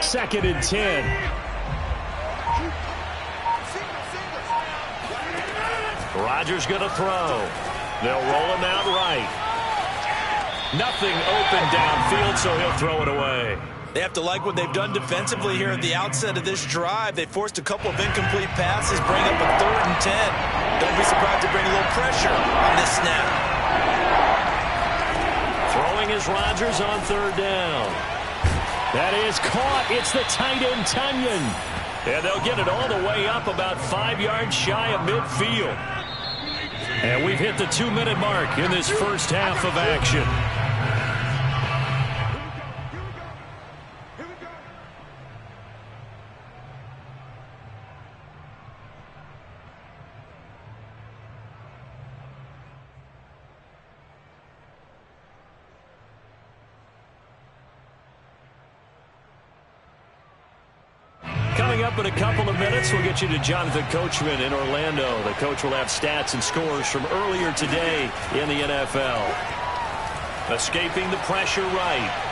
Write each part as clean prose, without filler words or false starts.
2nd and 10. Rodgers going to throw. They'll roll him out right. Nothing open downfield, so he'll throw it away. They have to like what they've done defensively here at the outset of this drive. They forced a couple of incomplete passes, bring up a 3rd and 10. Don't be surprised to bring a little pressure on this snap. Throwing is Rodgers on 3rd down. That is caught. It's the tight end, Tunyon. And they'll get it all the way up about 5 yards shy of midfield. And we've hit the 2-minute mark in this first half of action. Coming up in a couple of minutes, we'll get you to Jonathan Coachman in Orlando. The coach will have stats and scores from earlier today in the NFL. Escaping the pressure right.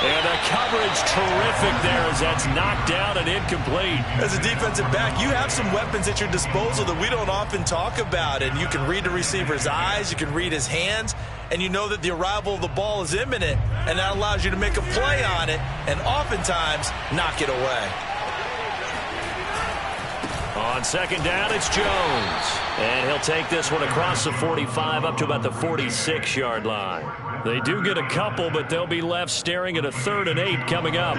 And the coverage terrific there as that's knocked down and incomplete. As a defensive back, you have some weapons at your disposal that we don't often talk about. And you can read the receiver's eyes, you can read his hands, and you know that the arrival of the ball is imminent. And that allows you to make a play on it and oftentimes knock it away. On 2nd down, it's Jones. And he'll take this one across the 45 up to about the 46-yard line. They do get a couple, but they'll be left staring at a 3rd and 8 coming up.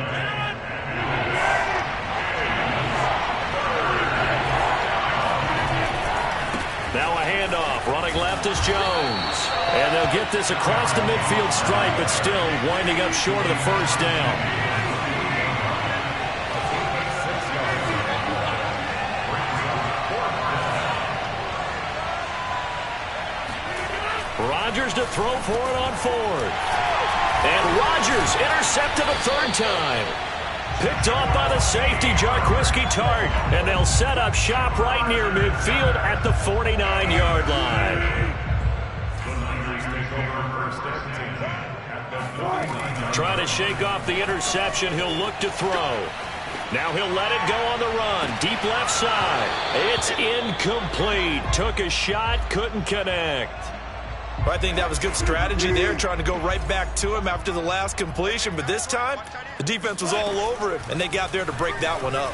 Now a handoff. Running left is Jones. And they'll get this across the midfield stripe, but still winding up short of the 1st down. Rodgers to throw for it on 4th. And Rodgers intercepted a 3rd time. Picked off by the safety, Jarquiski Tart. And they'll set up shop right near midfield at the 49-yard line. Trying to shake off the interception. He'll look to throw. Now he'll let it go on the run. Deep left side. It's incomplete. Took a shot, couldn't connect. I think that was good strategy there, trying to go right back to him after the last completion. But this time, the defense was all over him, and they got there to break that one up.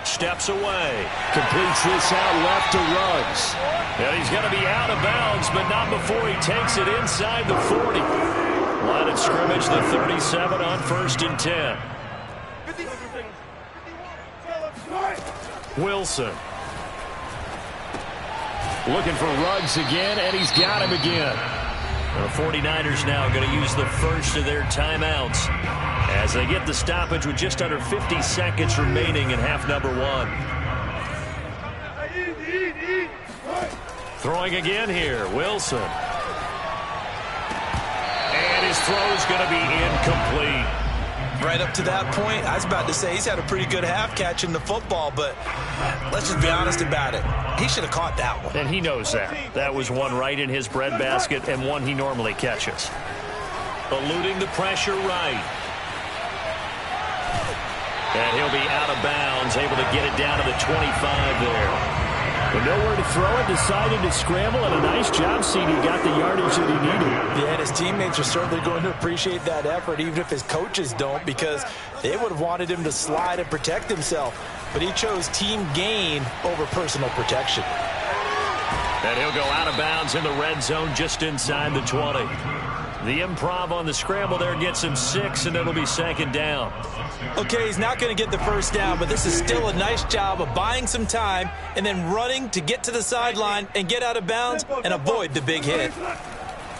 Steps away. Completes this out left to Ruggs. And he's going to be out of bounds, but not before he takes it inside the 40. Line of scrimmage, the 37 on 1st and 10. Wilson. Looking for Ruggs again, and he's got him again. The 49ers now going to use the first of their timeouts as they get the stoppage with just under 50 seconds remaining in half number 1. Throwing again here, Wilson. And his throw is going to be incomplete. Right up to that point, I was about to say he's had a pretty good half catching the football, but let's just be honest about it. He should have caught that one. And he knows that. That was one right in his breadbasket and one he normally catches. Eluding the pressure right. And he'll be out of bounds, able to get it down to the 25 there. But nowhere to throw it, decided to scramble, and a nice job seeing he got the yardage that he needed. Yeah, and his teammates are certainly going to appreciate that effort, even if his coaches don't, because they would have wanted him to slide and protect himself. But he chose team gain over personal protection. And he'll go out of bounds in the red zone just inside the 20. The improv on the scramble there gets him 6, and it'll be 2nd down. Okay, he's not going to get the 1st down, but this is still a nice job of buying some time and then running to get to the sideline and get out of bounds and avoid the big hit.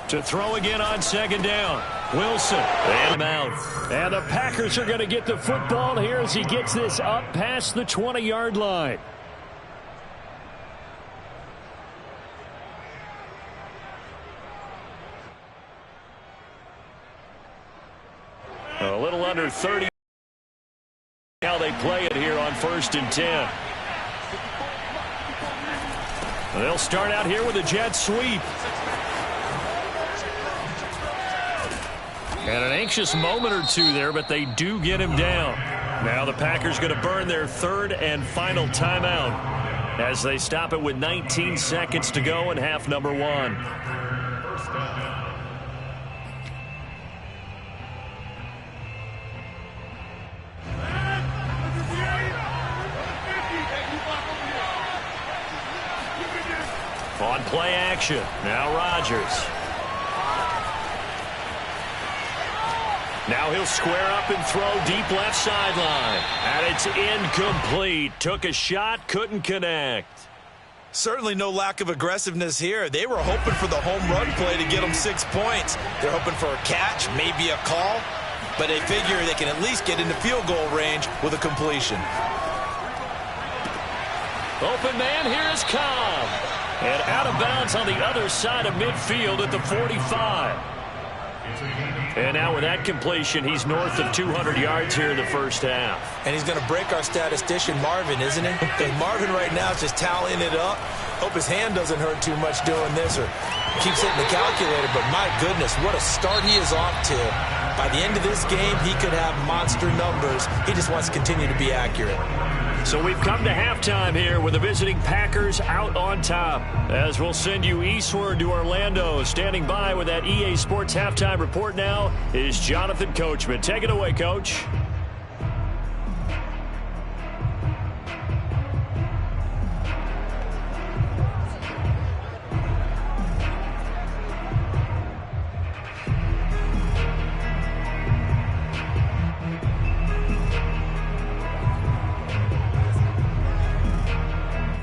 To throw again on 2nd down. Wilson. And him out. And the Packers are going to get the football here as he gets this up past the 20-yard line. A little under 30. How they play it here on 1st and 10. They'll start out here with a jet sweep. And an anxious moment or two there, but they do get him down. Now the Packers going to burn their third and final timeout as they stop it with 19 seconds to go in half number one. On play action, now Rodgers. Now he'll square up and throw deep left sideline. And it's incomplete. Took a shot, couldn't connect. Certainly no lack of aggressiveness here. They were hoping for the home run play to get them 6 points. They're hoping for a catch, maybe a call, but they figure they can at least get into field goal range with a completion. Open man, here is Cobb. And out of bounds on the other side of midfield at the 45. And now with that completion, he's north of 200 yards here in the first half. And he's going to break our statistician, Marvin, isn't he? And Marvin right now is just tallying it up. Hope his hand doesn't hurt too much doing this or keeps hitting the calculator. But my goodness, what a start he is off to. By the end of this game, he could have monster numbers. He just wants to continue to be accurate. So we've come to halftime here with the visiting Packers out on top. As we'll send you eastward to Orlando. Standing by with that EA Sports halftime report now is Jonathan Coachman. Take it away, Coach.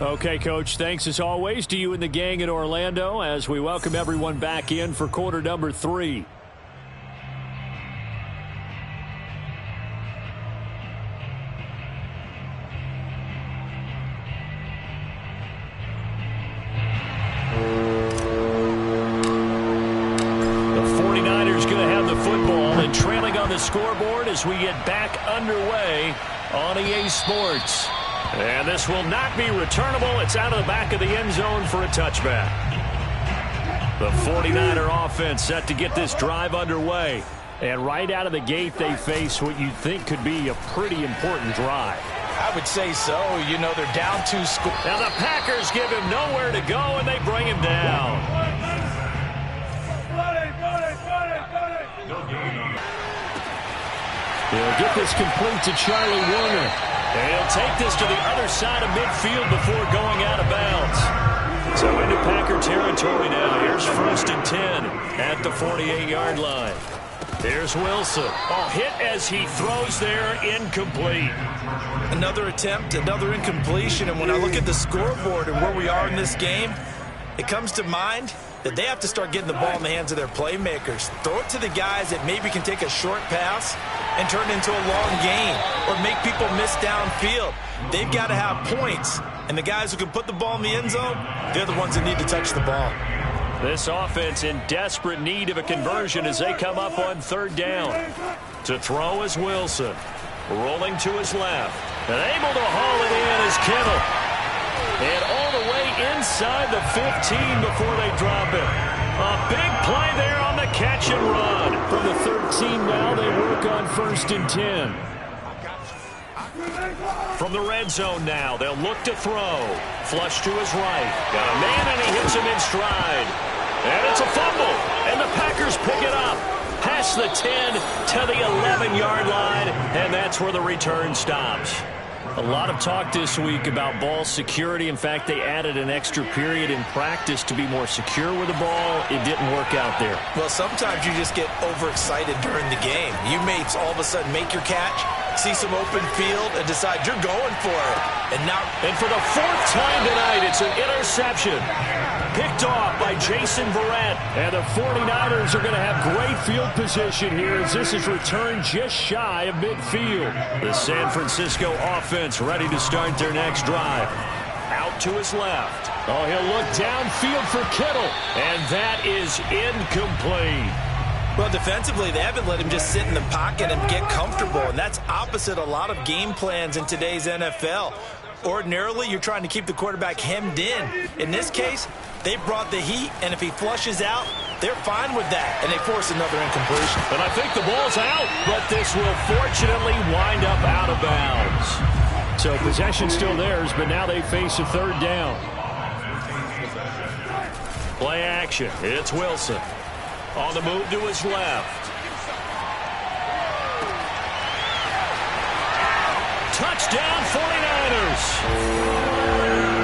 Okay, Coach, thanks as always to you and the gang in Orlando as we welcome everyone back in for quarter number 3. The 49ers going to have the football and trailing on the scoreboard as we get back underway on EA Sports. And this will not be returnable. It's out of the back of the end zone for a touchback. The 49er offense set to get this drive underway. And right out of the gate, they face what you'd think could be a pretty important drive. I would say so. You know, they're down 2 scores. Now the Packers give him nowhere to go, and they bring him down. He'll get this complete to Charlie Warner. And he'll take this to the other side of midfield before going out of bounds. So into Packer territory now. Here's 1st and 10 at the 48-yard line. There's Wilson. Oh, hit as he throws there, incomplete. Another attempt, another incompletion. And when I look at the scoreboard and where we are in this game, it comes to mind that they have to start getting the ball in the hands of their playmakers. Throw it to the guys that maybe can take a short pass and turn it into a long gain or make people miss downfield. They've got to have points. And the guys who can put the ball in the end zone, they're the ones that need to touch the ball. This offense in desperate need of a conversion as they come up on 3rd down. To throw is Wilson. Rolling to his left. And able to haul it in is Kittle. And all the way inside the 15 before they drop it. A big play there on the catch and run. From the 13 now, they work on 1st and 10. From the red zone now, they'll look to throw. Flush to his right. Got a man, and he hits him in stride. And it's a fumble. And the Packers pick it up. Past the 10 to the 11-yard line. And that's where the return stops. A lot of talk this week about ball security. In fact, they added an extra period in practice to be more secure with the ball. It didn't work out there. Well, sometimes you just get overexcited during the game. You may all of a sudden make your catch, see some open field, and decide you're going for it. And for the 4th time tonight, it's an interception. Picked off by Jason Verrett. And the 49ers are going to have great field position here as this is returned just shy of midfield. The San Francisco offense ready to start their next drive. Out to his left. Oh, he'll look downfield for Kittle. And that is incomplete. Well, defensively, they haven't let him just sit in the pocket and get comfortable. And that's opposite a lot of game plans in today's NFL. Ordinarily, you're trying to keep the quarterback hemmed in. In this case, they brought the heat, and if he flushes out, they're fine with that, and they force another incompletion. And I think the ball's out, but this will fortunately wind up out of bounds. So possession still theirs, but now they face a third down. Play action. It's Wilson. On the move to his left. Touchdown 49ers.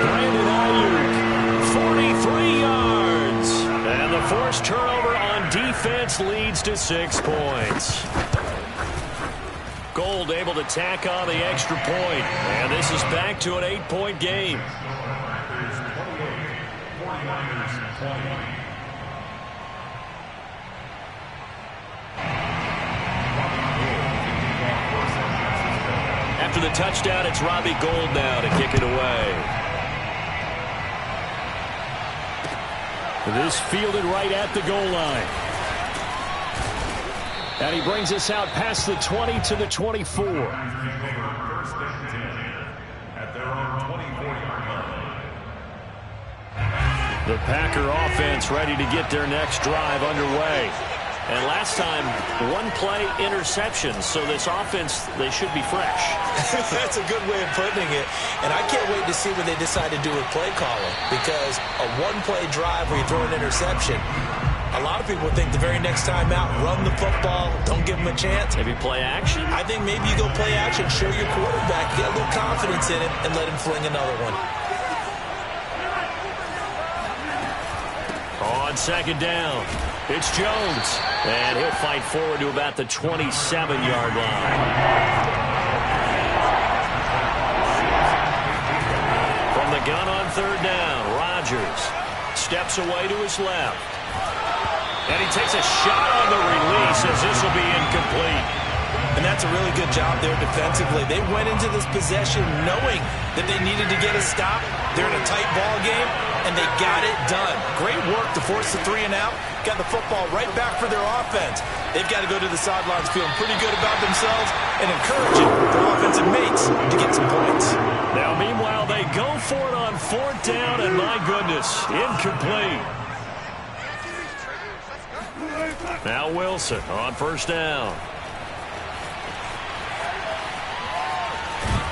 Brandon Ayuk, 43 yards. And the forced turnover on defense leads to 6 points. Gold able to tack on the extra point. And this is back to an 8-point game. After the touchdown, it's Robbie Gould now to kick it away. This fielded right at the goal line. And he brings us out past the 20 to the 24. The Packer offense ready to get their next drive underway. And last time, one play interception. So this offense, they should be fresh. That's a good way of putting it. And I can't wait to see what they decide to do with play calling. Because a one-play drive where you throw an interception, a lot of people think the very next time out, run the football, don't give them a chance. Maybe play action? I think maybe you go play action, show your quarterback, get a little confidence in him, and let him fling another one. On second down, it's Jones. And he'll fight forward to about the 27-yard line. From the gun on third down, Rodgers steps away to his left. And he takes a shot on the release as this will be incomplete. And that's a really good job there defensively. They went into this possession knowing that they needed to get a stop. They're in a tight ball game, and they got it done. Great work to force the 3 and out. Got the football right back for their offense. They've got to go to the sidelines feeling pretty good about themselves and encouraging their offensive mates to get some points. Now, meanwhile, they go for it on fourth down, and my goodness, incomplete. Now Wilson on first down.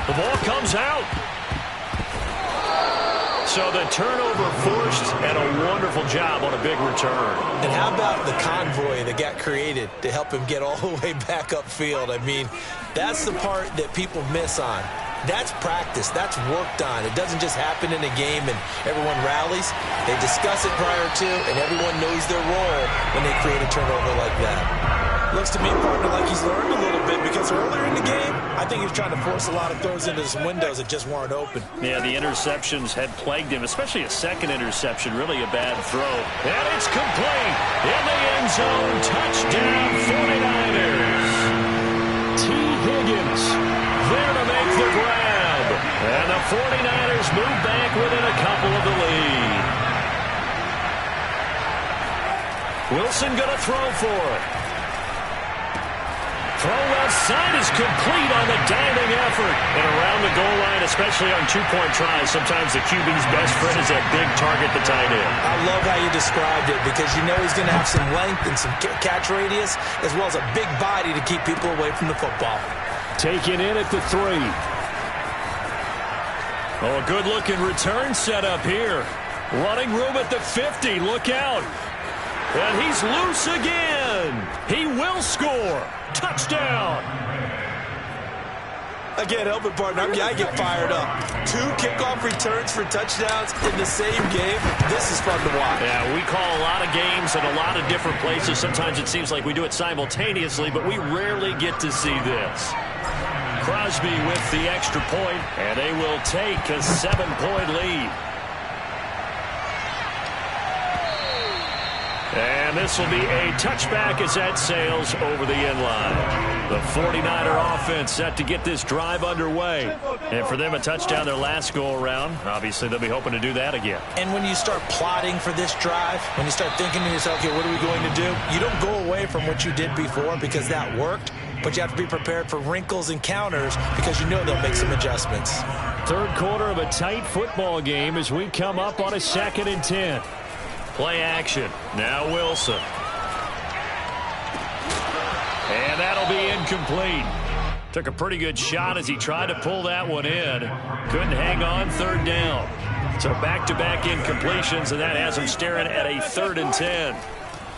The ball comes out. So the turnover forced, and a wonderful job on a big return. And how about the convoy that got created to help him get all the way back upfield? I mean, that's the part that people miss on. That's practice. That's worked on. It doesn't just happen in a game and everyone rallies. They discuss it prior to, and everyone knows their role when they create a turnover like that. Looks to me, partner, like he's learned a little bit because earlier in the game, I think he was trying to force a lot of throws into some windows that just weren't open. Yeah, the interceptions had plagued him, especially a second interception, really a bad throw. And it's complete in the end zone. Touchdown 49ers. T. Higgins there to make the grab. And the 49ers move back within a couple of the lead. Wilson going to throw for it. Throw outside is complete on the diving effort. And around the goal line, especially on two-point tries, sometimes the QB's best friend is that big target, the tight end. I love how you described it because you know he's going to have some length and some catch radius as well as a big body to keep people away from the football. Taken in at the 3. Oh, a good-looking return set up here. Running room at the 50. Look out. And he's loose again. He will score. Touchdown. Again, help it, partner. I get fired up. 2 kickoff returns for touchdowns in the same game. This is fun to watch. Yeah, we call a lot of games at a lot of different places. Sometimes it seems like we do it simultaneously, but we rarely get to see this. Crosby with the extra point, and they will take a 7-point lead. And this will be a touchback as that sails over the end line. The 49er offense set to get this drive underway. And for them, a touchdown their last go-around. Obviously, they'll be hoping to do that again. And when you start plotting for this drive, when you start thinking to yourself, okay, what are we going to do? You don't go away from what you did before because that worked. but you have to be prepared for wrinkles and counters because you know they'll make some adjustments. Third quarter of a tight football game as we come up on a 2nd and 10. Play action. Now Wilson. And that'll be incomplete. Took a pretty good shot as he tried to pull that one in. Couldn't hang on, 3rd down. So back-to-back incompletions, and that has him staring at a 3rd and 10.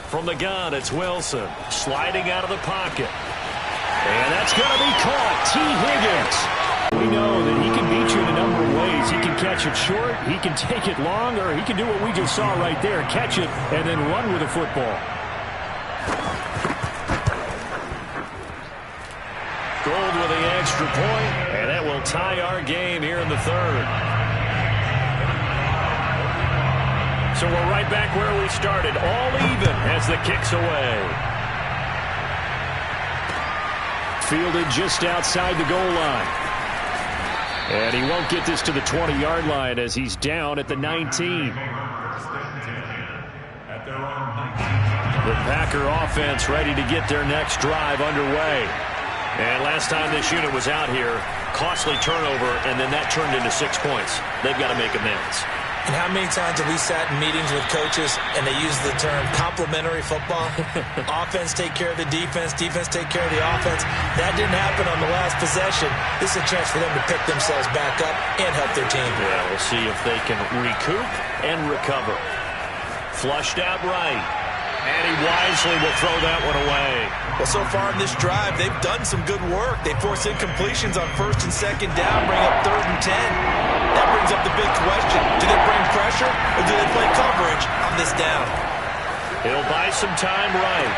From the gun, it's Wilson sliding out of the pocket. And that's going to be caught. T. Higgins. We know that he can beat you in a number of ways. He can catch it short, he can take it long, or he can do what we just saw right there, catch it and then run with the football. Gold with the extra point, and that will tie our game here in the 3rd. So we're right back where we started, all even as the kick's away. Fielded just outside the goal line. And he won't get this to the 20-yard line as he's down at the 19. The Packer offense ready to get their next drive underway. And last time this unit was out here, costly turnover, and then that turned into 6 points. They've got to make amends. And how many times have we sat in meetings with coaches and they use the term complementary football? Offense take care of the defense, defense take care of the offense. That didn't happen on the last possession. This is a chance for them to pick themselves back up and help their team. Yeah, we'll see if they can recoup and recover. Flushed out right. And he wisely will throw that one away. Well, so far in this drive, they've done some good work. They force incompletions on 1st and 2nd down, bring up 3rd and 10. That brings up the big question. Do they bring pressure or do they play coverage on this down? He'll buy some time right.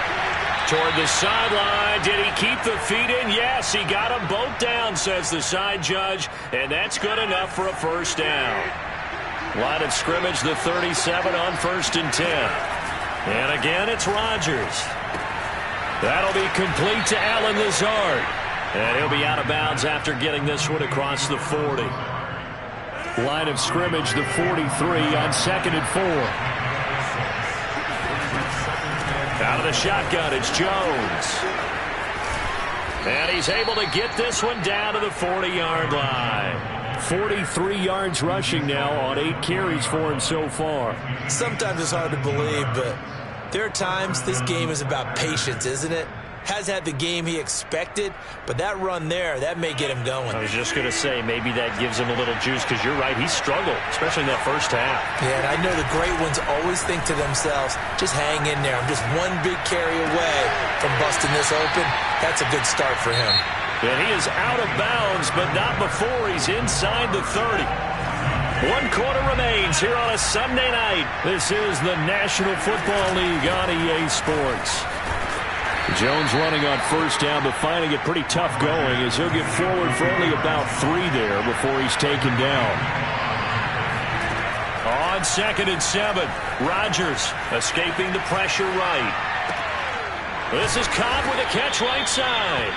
Toward the sideline. Did he keep the feet in? Yes, he got them both down, says the side judge. And that's good enough for a 1st down. Line of scrimmage, the 37 on 1st and 10. And again, it's Rodgers. That'll be complete to Allen Lazard. And he'll be out of bounds after getting this one across the 40. Line of scrimmage, the 43 on 2nd and 4. Out of the shotgun, it's Jones. And he's able to get this one down to the 40-yard line. 43 yards rushing now on 8 carries for him so far. Sometimes it's hard to believe, but there are times this game is about patience, isn't it? Has had the game he expected, but that run there, that may get him going. I was just going to say, maybe that gives him a little juice, because you're right, he struggled, especially in that first half. Yeah, and I know the great ones always think to themselves, just hang in there. I'm just one big carry away from busting this open. That's a good start for him. And he is out of bounds, but not before he's inside the 30. 1 quarter remains here on a Sunday night. This is the National Football League on EA Sports. Jones running on 1st down, but finding it pretty tough going as he'll get forward for only about 3 there before he's taken down. On 2nd and 7, Rodgers escaping the pressure right. This is Cobb with a catch right side.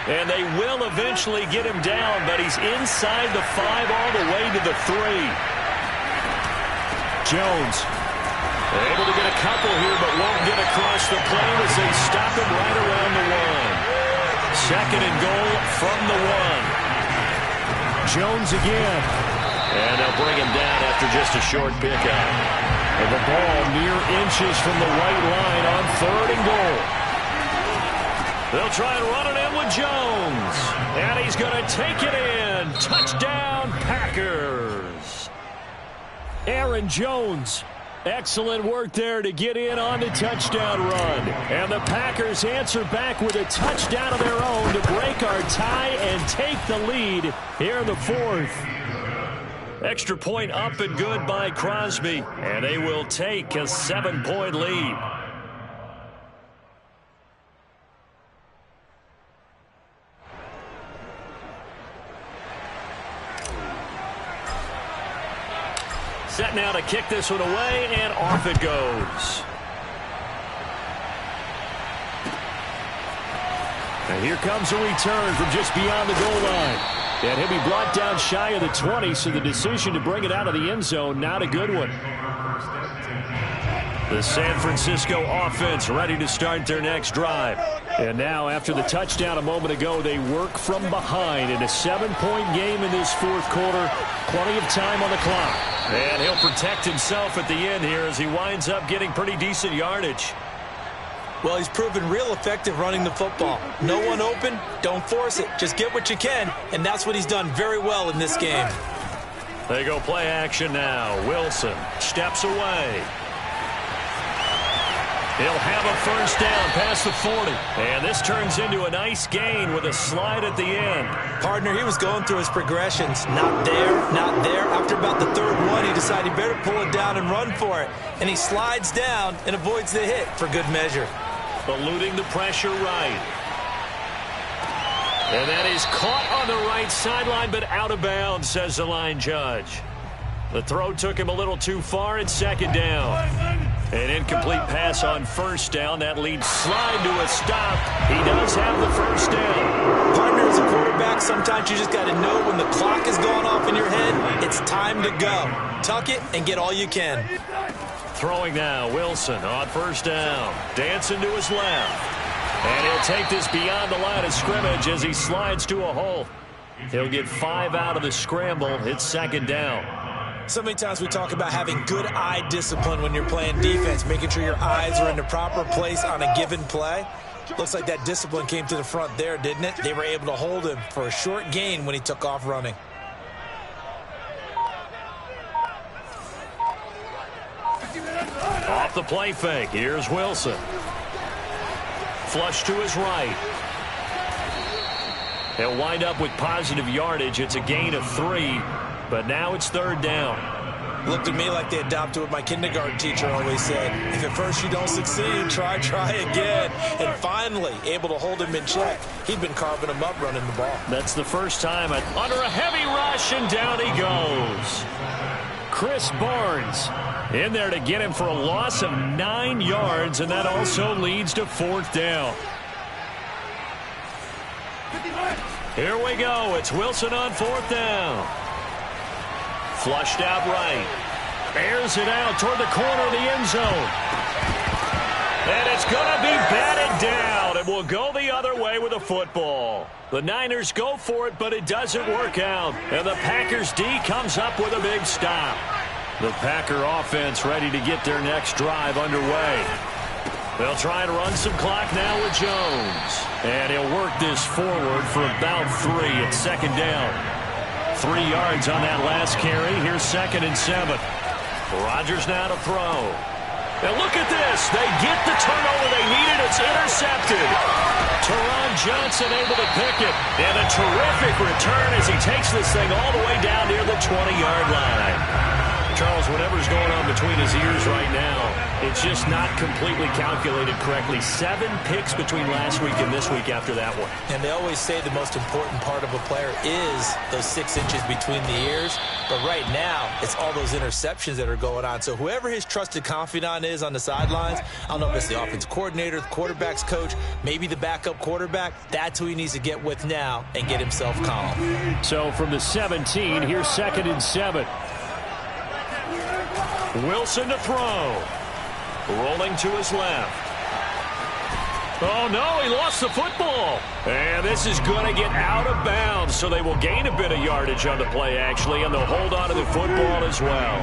And they will eventually get him down, but he's inside the 5 all the way to the 3. Jones able to get a couple here, but won't get across the plane as they stop him right around the 1. 2nd and goal from the 1. Jones again. And they'll bring him down after just a short pickup. And the ball mere inches from the right line on 3rd and goal. They'll try and run it in with Jones. And he's going to take it in. Touchdown, Packers. Aaron Jones. Excellent work there to get in on the touchdown run. And the Packers answer back with a touchdown of their own to break our tie and take the lead here in the 4th. Extra point up and good by Crosby. And they will take a 7-point lead. Set now to kick this one away, and off it goes. And here comes a return from just beyond the goal line. And he'll be brought down shy of the 20, so the decision to bring it out of the end zone, not a good one. The San Francisco offense ready to start their next drive. And now, after the touchdown a moment ago, they work from behind in a 7-point game in this fourth quarter. Plenty of time on the clock. And he'll protect himself at the end here as he winds up getting pretty decent yardage. Well, he's proven real effective running the football. No one open, don't force it. Just get what you can, and that's what he's done very well in this game. They go play action now. Wilson steps away. He'll have a first down past the 40. And this turns into a nice gain with a slide at the end. Partner, he was going through his progressions. Not there, not there. After about the third one, he decided he better pull it down and run for it. And he slides down and avoids the hit for good measure. Eluding the pressure right. And that is caught on the right sideline, but out of bounds, says the line judge. The throw took him a little too far. It's second down. An incomplete pass on first down. That leads slide to a stop. He does have the first down. Partner, as a quarterback, sometimes you just got to know when the clock is going off in your head, it's time to go. Tuck it and get all you can. Throwing now, Wilson on first down. Dancing to his left. And he'll take this beyond the line of scrimmage as he slides to a hole. He'll get 5 out of the scramble. It's second down. So many times we talk about having good eye discipline when you're playing defense, making sure your eyes are in the proper place on a given play. Looks like that discipline came to the front there, didn't it? They were able to hold him for a short gain when he took off running. Off the play fake, here's Wilson. Flush to his right. He'll wind up with positive yardage. It's a gain of 3, but now it's third down. Looked at me like they adopted what my kindergarten teacher always said. If at first you don't succeed, try again. And finally, able to hold him in check. He'd been carving him up running the ball. That's the first time under a heavy rush, and down he goes. Chris Barnes in there to get him for a loss of 9 yards, and that also leads to fourth down. Here we go. It's Wilson on fourth down. Flushed out right. Airs it out toward the corner of the end zone. And it's going to be batted down. It will go the other way with a football. The Niners go for it, but it doesn't work out. And the Packers D comes up with a big stop. The Packer offense ready to get their next drive underway. They'll try and run some clock now with Jones. And he'll work this forward for about 3 at second down. 3 yards on that last carry. Here's 2nd and 7. Rodgers now to throw. And look at this. They get the turnover they needed. It's intercepted. Teron Johnson able to pick it. And a terrific return as he takes this thing all the way down near the 20-yard line. Charles, whatever's going on between his ears right now, it's just not completely calculated correctly. 7 picks between last week and this week after that one. And they always say the most important part of a player is those 6 inches between the ears. But right now, it's all those interceptions that are going on. So whoever his trusted confidant is on the sidelines, I don't know if it's the offensive coordinator, the quarterback's coach, maybe the backup quarterback, that's who he needs to get with now and get himself calm. So from the 17, here's 2nd and 7. Wilson to throw. Rolling to his left. Oh, no, he lost the football. And this is going to get out of bounds, so they will gain a bit of yardage on the play, actually, and they'll hold on to the football as well.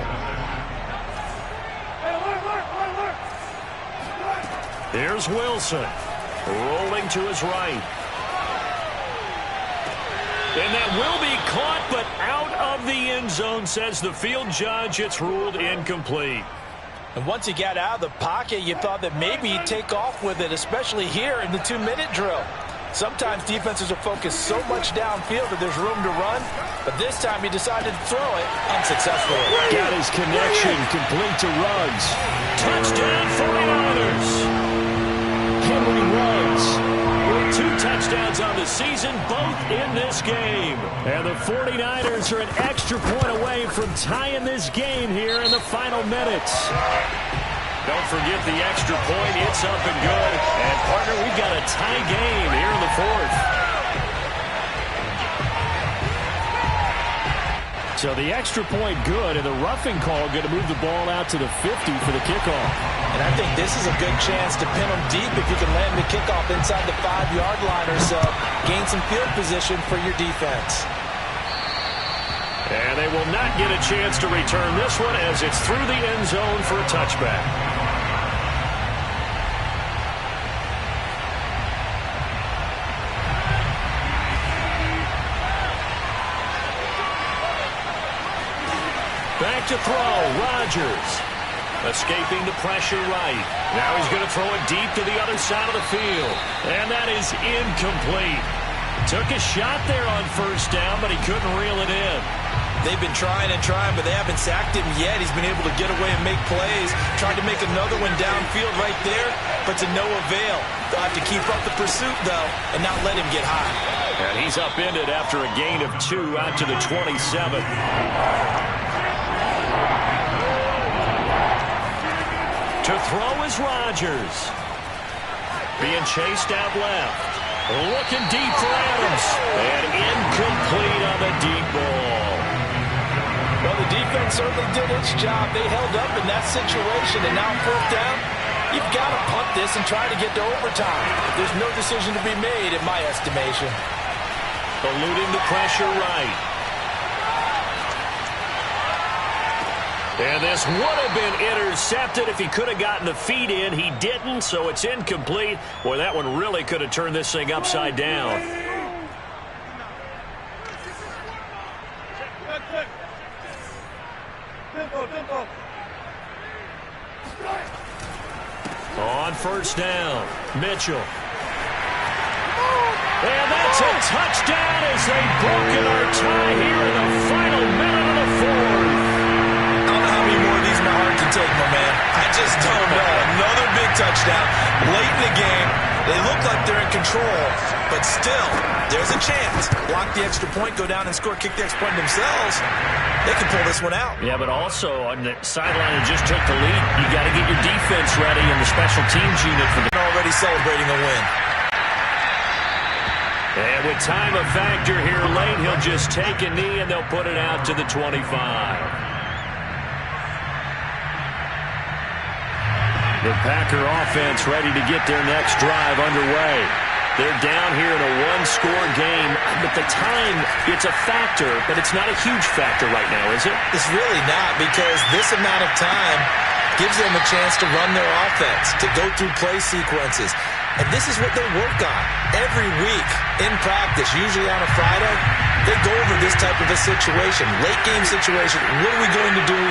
Here's Wilson. Rolling to his right. And that will be caught, but out of the end zone, says the field judge. It's ruled incomplete. And once he got out of the pocket, you thought that maybe he'd take off with it, especially here in the 2-minute drill. Sometimes defenses are focused so much downfield that there's room to run, but this time he decided to throw it unsuccessfully. Got his connection complete to Ruggs. Touchdown 49ers. Henry Ruggs with 2 touchdowns on the season, both in this game. And the 49ers are an extra point away from tying this game here in the final minutes. Don't forget the extra point. It's up and good. And, partner, we've got a tie game here in the 4th. So the extra point good, and the roughing call going to move the ball out to the 50 for the kickoff. And I think this is a good chance to pin them deep if you can land the kickoff inside the 5-yard line or so. Gain some field position for your defense. And they will not get a chance to return this one as it's through the end zone for a touchback. Back to throw, Rodgers. Escaping the pressure right. Now he's going to throw it deep to the other side of the field. And that is incomplete. Took a shot there on first down, but he couldn't reel it in. They've been trying and trying, but they haven't sacked him yet. He's been able to get away and make plays. Tried to make another one downfield right there, but to no avail. They'll have to keep up the pursuit, though, and not let him get high. And he's upended after a gain of 2 out to the 27. To throw is Rodgers. Being chased out left. Looking deep for Adams. And incomplete on the deep ball. Well, the defense certainly did its job. They held up in that situation, and now 4th down, you've got to punt this and try to get to overtime. There's no decision to be made, in my estimation. Eluding the pressure right. And this would have been intercepted if he could have gotten the feet in. He didn't, so it's incomplete. Boy, that one really could have turned this thing upside down. On first down, Mitchell. And that's a touchdown as they've broken our tie here in the final minute of the 4th. Take, my man. I just don't know. Another big touchdown late in the game. They look like they're in control, but still, there's a chance. Block the extra point, go down and score, kick the extra point themselves. They can pull this one out. Yeah, but also on the sideline that just took the lead, you got to get your defense ready in the special teams unit for the already celebrating a win. And with time a factor here late, he'll just take a knee and they'll put it out to the 25. The Packer offense ready to get their next drive underway. They're down here in a one-score game, but the time, it's a factor, but it's not a huge factor right now, is it? It's really not, because this amount of time gives them a chance to run their offense, to go through play sequences. And this is what they work on every week in practice, usually on a Friday. They go over this type of a situation, late game situation. What are we going to do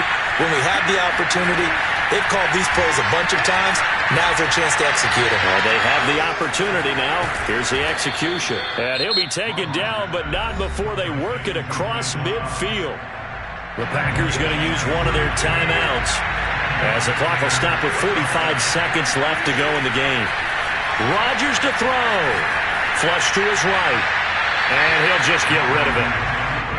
when we have the opportunity? They've called these plays a bunch of times. Now's their chance to execute it. Well, they have the opportunity now. Here's the execution. And he'll be taken down, but not before they work it across midfield. The Packers going to use one of their timeouts as the clock will stop with 45 seconds left to go in the game. Rodgers to throw. Flush to his right. And he'll just get rid of it.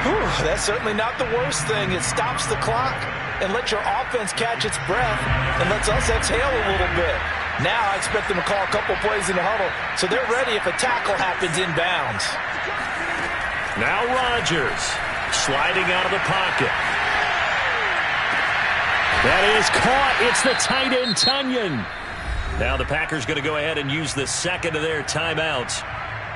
Whew, that's certainly not the worst thing. It stops the clock and lets your offense catch its breath and lets us exhale a little bit. Now I expect them to call a couple plays in the huddle so they're ready if a tackle happens inbounds. Now Rodgers sliding out of the pocket. That is caught. It's the tight end, Tonyan. Now the Packers going to go ahead and use the second of their timeouts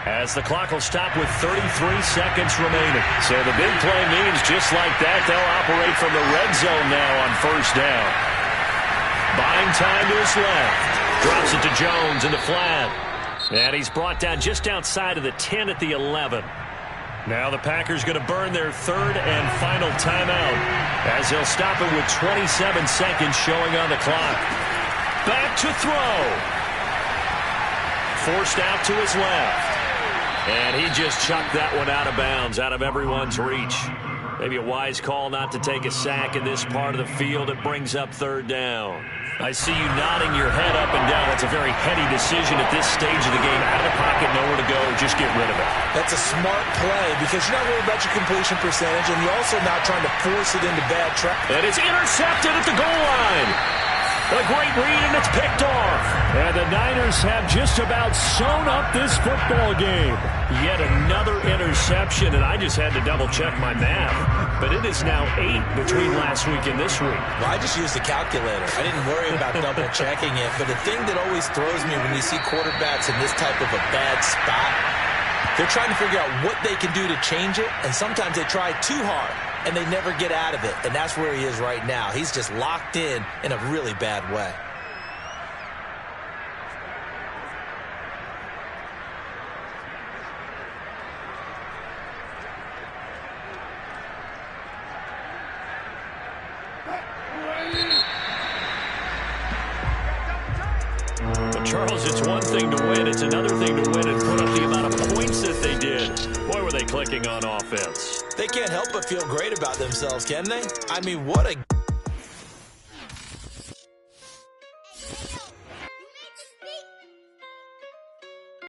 as the clock will stop with 33 seconds remaining. So the big play means just like that, they'll operate from the red zone now on first down. Buying time to his left. Drops it to Jones in the flat. And he's brought down just outside of the 10 at the 11. Now the Packers going to burn their third and final timeout as they'll stop it with 27 seconds showing on the clock. Back to throw. Forced out to his left. And he just chucked that one out of bounds, out of everyone's reach. Maybe a wise call not to take a sack in this part of the field. It brings up third down. I see you nodding your head up and down. That's a very heady decision at this stage of the game. Out of the pocket, nowhere to go. Just get rid of it. That's a smart play because you're not worried about your completion percentage, and you're also not trying to force it into bad traffic. And it's intercepted at the goal line. A great read, and it's picked off. And the Niners have just about sewn up this football game. Yet another interception, and I just had to double-check my math. but it is now 8 between last week and this week. Well, I just used a calculator. I didn't worry about double-checking it. But the thing that always throws me when you see quarterbacks in this type of a bad spot, they're trying to figure out what they can do to change it, and sometimes they try too hard, and they never get out of it. And that's where he is right now. He's just locked in a really bad way. But Charles, it's one thing to win. It's another thing to win and put up the amount of points that they did. Boy, were they clicking on offense. They can't help but feel great about themselves, can they? I mean, what a...